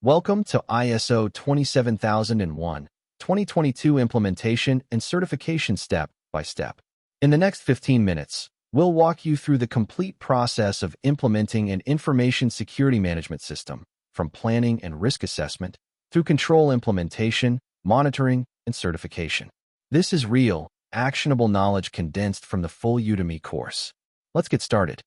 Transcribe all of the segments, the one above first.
Welcome to ISO 27001, 2022 implementation and certification step by step. In the next 15 minutes, we'll walk you through the complete process of implementing an information security management system, from planning and risk assessment through control implementation, monitoring, and certification. This is real, actionable knowledge condensed from the full Udemy course. Let's get started.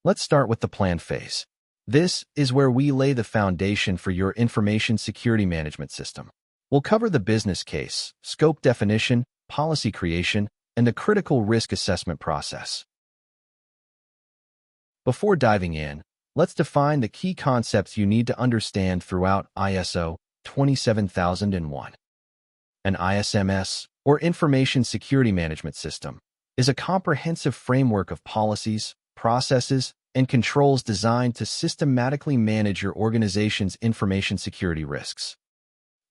Let's start with the plan phase. This is where we lay the foundation for your information security management system. We'll cover the business case, scope definition, policy creation, and the critical risk assessment process. Before diving in, let's define the key concepts you need to understand throughout ISO 27001. An ISMS, or Information Security Management System, is a comprehensive framework of policies, processes, and controls designed to systematically manage your organization's information security risks.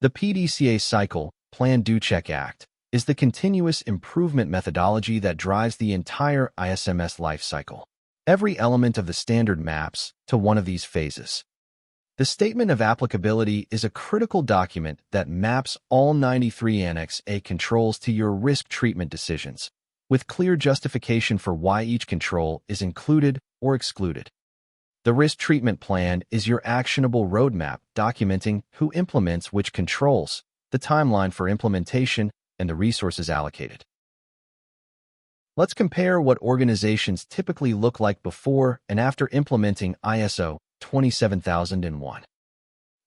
The PDCA cycle, Plan, Do, Check, Act, is the continuous improvement methodology that drives the entire ISMS lifecycle. Every element of the standard maps to one of these phases. The Statement of Applicability is a critical document that maps all 93 Annex A controls to your risk treatment decisions, with clear justification for why each control is included or excluded. The Risk Treatment Plan is your actionable roadmap documenting who implements which controls, the timeline for implementation, and the resources allocated. Let's compare what organizations typically look like before and after implementing ISO 27001.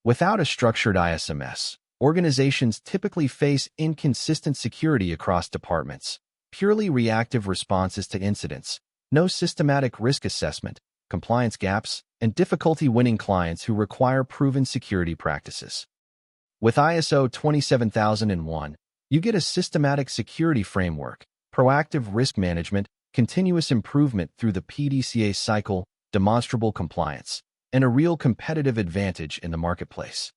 Without a structured ISMS, organizations typically face inconsistent security across departments, purely reactive responses to incidents, no systematic risk assessment, compliance gaps, and difficulty winning clients who require proven security practices. With ISO 27001, you get a systematic security framework, proactive risk management, continuous improvement through the PDCA cycle, demonstrable compliance, and a real competitive advantage in the marketplace.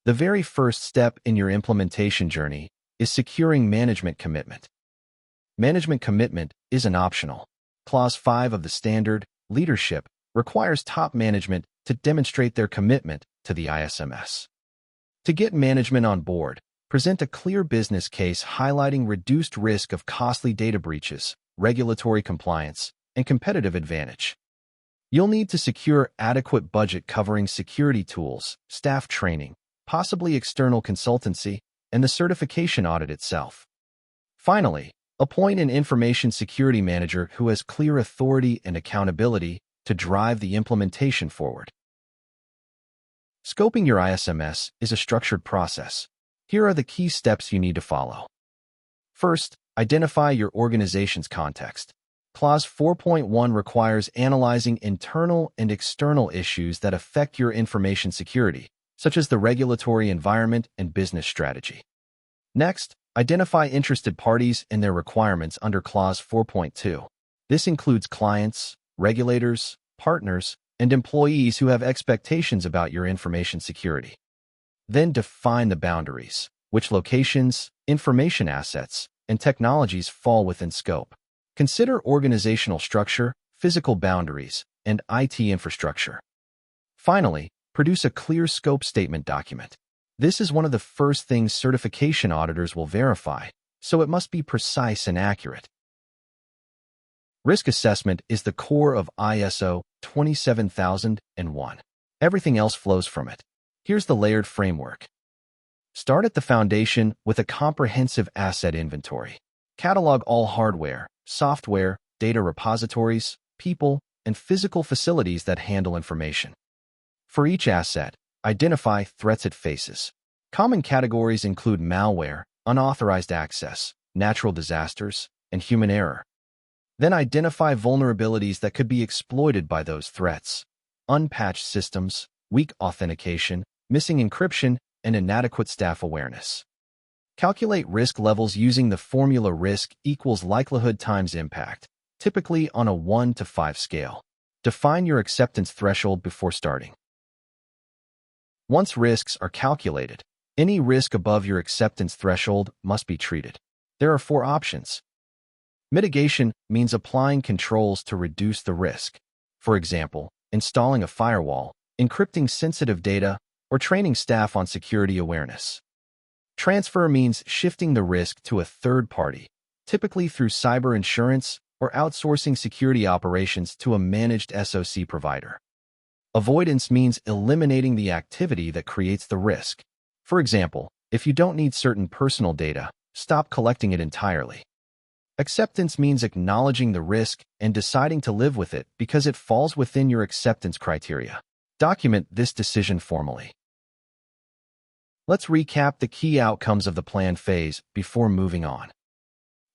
The very first step in your implementation journey is securing management commitment. Management commitment isn't optional. Clause 5 of the standard, Leadership, requires top management to demonstrate their commitment to the ISMS. To get management on board, present a clear business case highlighting reduced risk of costly data breaches, regulatory compliance, and competitive advantage. You'll need to secure adequate budget covering security tools, staff training, possibly external consultancy, and the certification audit itself. Finally, appoint an information security manager who has clear authority and accountability to drive the implementation forward. Scoping your ISMS is a structured process. Here are the key steps you need to follow. First, identify your organization's context. Clause 4.1 requires analyzing internal and external issues that affect your information security, such as the regulatory environment and business strategy. Next, identify interested parties and their requirements under Clause 4.2. This includes clients, regulators, partners, and employees who have expectations about your information security. Then define the boundaries, which locations, information assets, and technologies fall within scope. Consider organizational structure, physical boundaries, and IT infrastructure. Finally, produce a clear scope statement document. This is one of the first things certification auditors will verify, so it must be precise and accurate. Risk assessment is the core of ISO 27001. Everything else flows from it. Here's the layered framework. Start at the foundation with a comprehensive asset inventory. Catalog all hardware, software, data repositories, people, and physical facilities that handle information. For each asset, identify threats it faces. Common categories include malware, unauthorized access, natural disasters, and human error. Then identify vulnerabilities that could be exploited by those threats. Unpatched systems, weak authentication, missing encryption, and inadequate staff awareness. Calculate risk levels using the formula risk equals likelihood times impact, typically on a 1 to 5 scale. Define your acceptance threshold before starting. Once risks are calculated, any risk above your acceptance threshold must be treated. There are 4 options. Mitigation means applying controls to reduce the risk. For example, installing a firewall, encrypting sensitive data, or training staff on security awareness. Transfer means shifting the risk to a third party, typically through cyber insurance or outsourcing security operations to a managed SOC provider. Avoidance means eliminating the activity that creates the risk. For example, if you don't need certain personal data, stop collecting it entirely. Acceptance means acknowledging the risk and deciding to live with it because it falls within your acceptance criteria. Document this decision formally. Let's recap the key outcomes of the plan phase before moving on.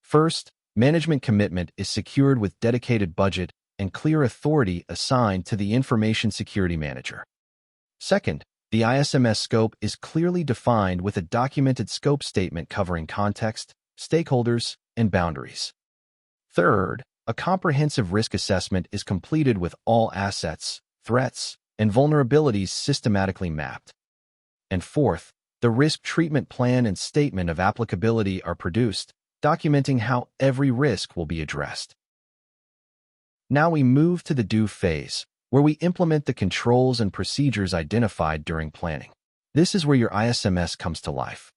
First, management commitment is secured with dedicated budget and clear authority assigned to the Information Security Manager. Second, the ISMS scope is clearly defined with a documented scope statement covering context, stakeholders, and boundaries. Third, a comprehensive risk assessment is completed with all assets, threats, and vulnerabilities systematically mapped. And fourth, the risk treatment plan and statement of applicability are produced, documenting how every risk will be addressed. Now we move to the do phase, where we implement the controls and procedures identified during planning. This is where your ISMS comes to life.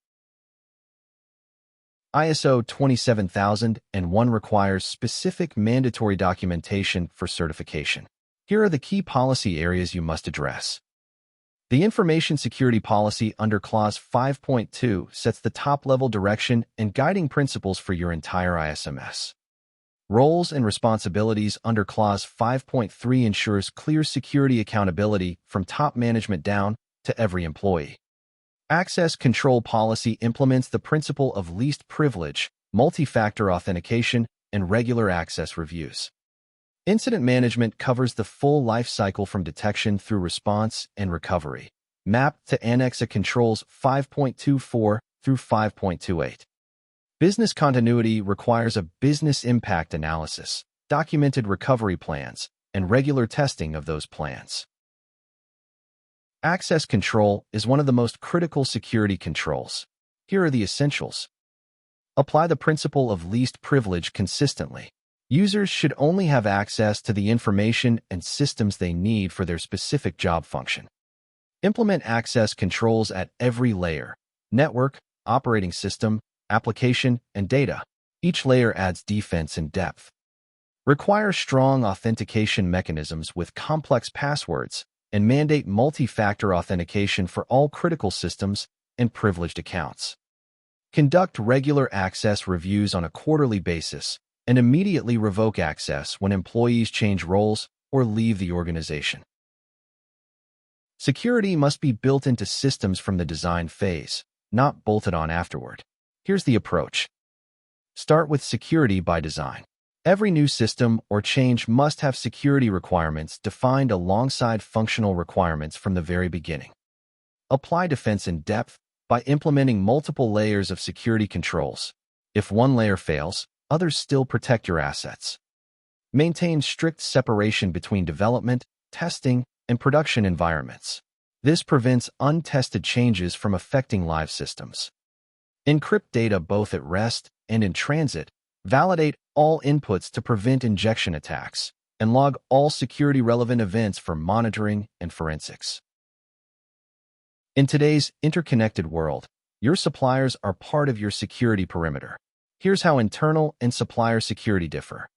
ISO 27001 requires specific mandatory documentation for certification. Here are the key policy areas you must address. The Information Security Policy under Clause 5.2 sets the top-level direction and guiding principles for your entire ISMS. Roles and responsibilities under Clause 5.3 ensures clear security accountability from top management down to every employee. Access Control Policy implements the principle of least privilege, multi-factor authentication, and regular access reviews. Incident Management covers the full life cycle from detection through response and recovery, mapped to Annex Controls 5.24 through 5.28. Business Continuity requires a business impact analysis, documented recovery plans, and regular testing of those plans. Access control is one of the most critical security controls. Here are the essentials. Apply the principle of least privilege consistently. Users should only have access to the information and systems they need for their specific job function. Implement access controls at every layer: network, operating system, application, and data. Each layer adds defense and depth. Require strong authentication mechanisms with complex passwords, and mandate multi-factor authentication for all critical systems and privileged accounts. Conduct regular access reviews on a quarterly basis and immediately revoke access when employees change roles or leave the organization. Security must be built into systems from the design phase, not bolted on afterward. Here's the approach. Start with security by design. Every new system or change must have security requirements defined alongside functional requirements from the very beginning. Apply defense in depth by implementing multiple layers of security controls. If one layer fails, others still protect your assets. Maintain strict separation between development, testing, and production environments. This prevents untested changes from affecting live systems. Encrypt data both at rest and in transit. Validate all inputs to prevent injection attacks, and log all security-relevant events for monitoring and forensics. In today's interconnected world, your suppliers are part of your security perimeter. Here's how internal and supplier security differ.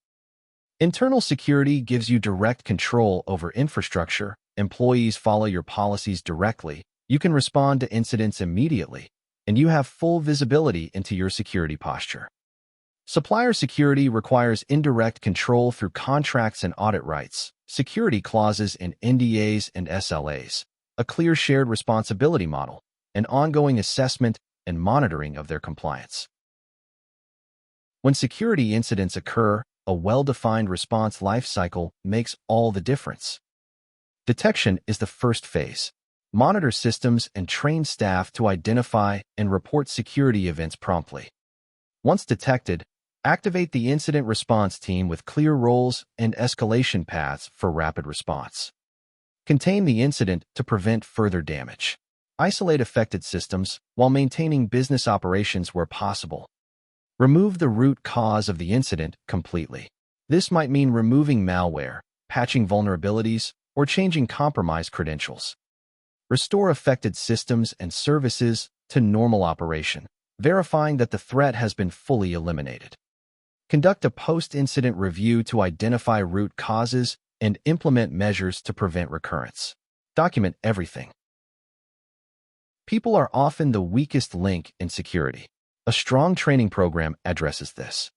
Internal security gives you direct control over infrastructure. Employees follow your policies directly. You can respond to incidents immediately, and you have full visibility into your security posture. Supplier security requires indirect control through contracts and audit rights, security clauses in NDAs and SLAs, a clear shared responsibility model, and ongoing assessment and monitoring of their compliance. When security incidents occur, a well-defined response lifecycle makes all the difference. Detection is the first phase. Monitor systems and train staff to identify and report security events promptly. Once detected, activate the incident response team with clear roles and escalation paths for rapid response. Contain the incident to prevent further damage. Isolate affected systems while maintaining business operations where possible. Remove the root cause of the incident completely. This might mean removing malware, patching vulnerabilities, or changing compromised credentials. Restore affected systems and services to normal operation, verifying that the threat has been fully eliminated. Conduct a post-incident review to identify root causes and implement measures to prevent recurrence. Document everything. People are often the weakest link in security. A strong training program addresses this.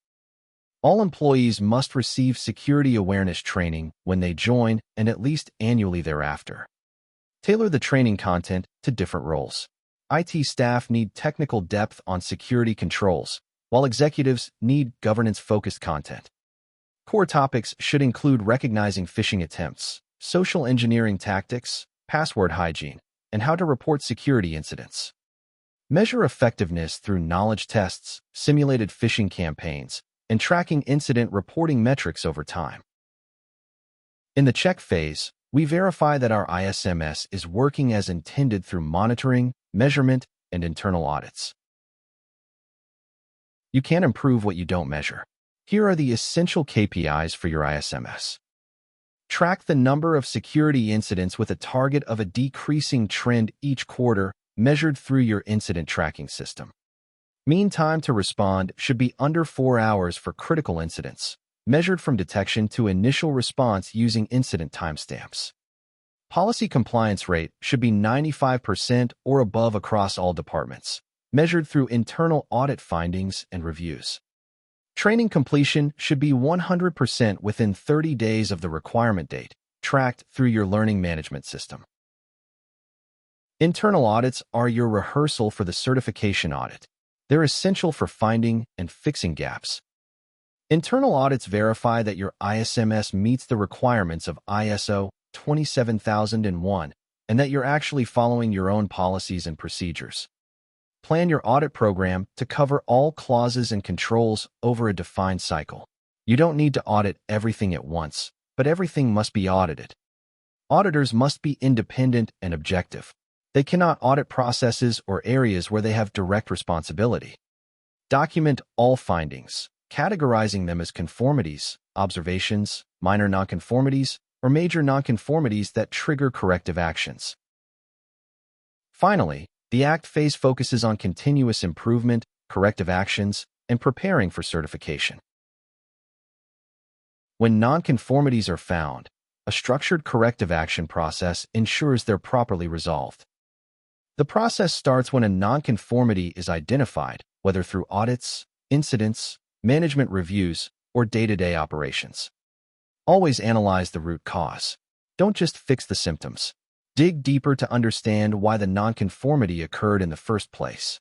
All employees must receive security awareness training when they join and at least annually thereafter. Tailor the training content to different roles. IT staff need technical depth on security controls, while executives need governance-focused content. Core topics should include recognizing phishing attempts, social engineering tactics, password hygiene, and how to report security incidents. Measure effectiveness through knowledge tests, simulated phishing campaigns, and tracking incident reporting metrics over time. In the check phase, we verify that our ISMS is working as intended through monitoring, measurement, and internal audits. You can't improve what you don't measure. Here are the essential KPIs for your ISMS. Track the number of security incidents with a target of a decreasing trend each quarter, measured through your incident tracking system. Mean time to respond should be under 4 hours for critical incidents, measured from detection to initial response using incident timestamps. Policy compliance rate should be 95% or above across all departments, measured through internal audit findings and reviews. Training completion should be 100% within 30 days of the requirement date, tracked through your learning management system. Internal audits are your rehearsal for the certification audit. They're essential for finding and fixing gaps. Internal audits verify that your ISMS meets the requirements of ISO 27001 and that you're actually following your own policies and procedures. Plan your audit program to cover all clauses and controls over a defined cycle. You don't need to audit everything at once, but everything must be audited. Auditors must be independent and objective. They cannot audit processes or areas where they have direct responsibility. Document all findings, categorizing them as conformities, observations, minor nonconformities, or major nonconformities that trigger corrective actions. Finally, the ACT phase focuses on continuous improvement, corrective actions, and preparing for certification. When nonconformities are found, a structured corrective action process ensures they're properly resolved. The process starts when a nonconformity is identified, whether through audits, incidents, management reviews, or day-to-day operations. Always analyze the root cause. Don't just fix the symptoms. Dig deeper to understand why the nonconformity occurred in the first place.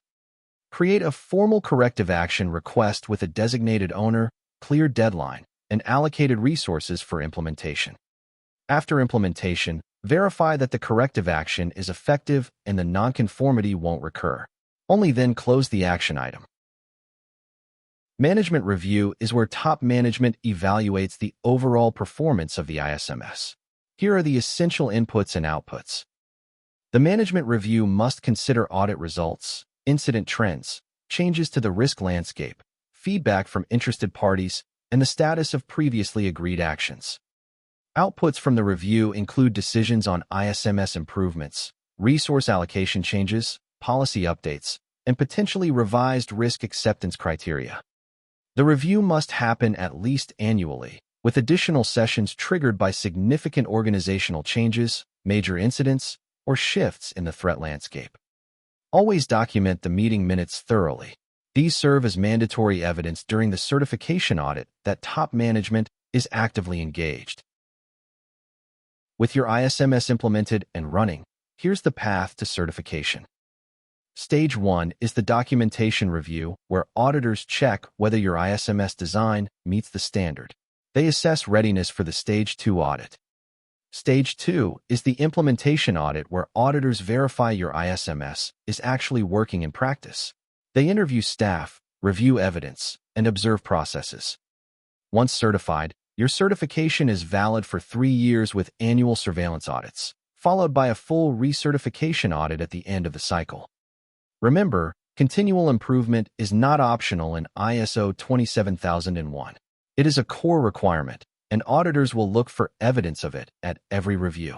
Create a formal corrective action request with a designated owner, clear deadline, and allocated resources for implementation. After implementation, verify that the corrective action is effective and the nonconformity won't recur. Only then close the action item. Management review is where top management evaluates the overall performance of the ISMS. Here are the essential inputs and outputs. The management review must consider audit results, incident trends, changes to the risk landscape, feedback from interested parties, and the status of previously agreed actions. Outputs from the review include decisions on ISMS improvements, resource allocation changes, policy updates, and potentially revised risk acceptance criteria. The review must happen at least annually, with additional sessions triggered by significant organizational changes, major incidents, or shifts in the threat landscape. Always document the meeting minutes thoroughly. These serve as mandatory evidence during the certification audit that top management is actively engaged. With your ISMS implemented and running, here's the path to certification. Stage 1 is the documentation review, where auditors check whether your ISMS design meets the standard. They assess readiness for the Stage 2 audit. Stage 2 is the implementation audit, where auditors verify your ISMS is actually working in practice. They interview staff, review evidence, and observe processes. Once certified, your certification is valid for 3 years with annual surveillance audits, followed by a full recertification audit at the end of the cycle. Remember, continual improvement is not optional in ISO 27001. It is a core requirement, and auditors will look for evidence of it at every review.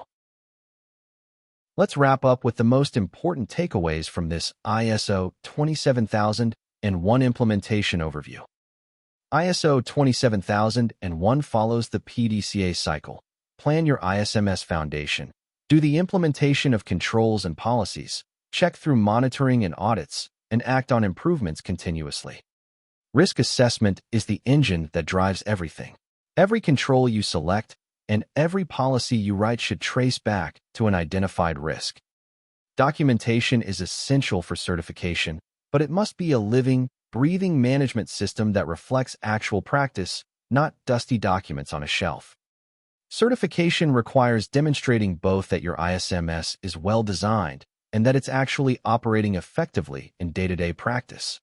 Let's wrap up with the most important takeaways from this ISO 27001 implementation overview. ISO 27001 follows the PDCA cycle. Plan your ISMS foundation. Do the implementation of controls and policies. Check through monitoring and audits, and act on improvements continuously. Risk assessment is the engine that drives everything. Every control you select and every policy you write should trace back to an identified risk. Documentation is essential for certification, but it must be a living, breathing management system that reflects actual practice, not dusty documents on a shelf. Certification requires demonstrating both that your ISMS is well designed and that it's actually operating effectively in day-to-day practice.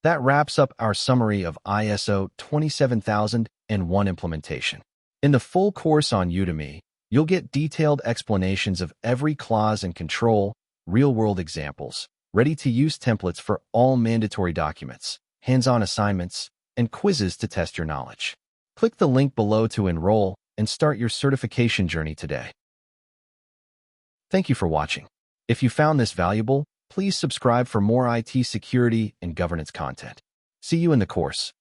That wraps up our summary of ISO 27001 implementation. In the full course on Udemy, you'll get detailed explanations of every clause and control, real-world examples, ready-to-use templates for all mandatory documents, hands-on assignments, and quizzes to test your knowledge. Click the link below to enroll and start your certification journey today. Thank you for watching. If you found this valuable, please subscribe for more IT security and governance content. See you in the course.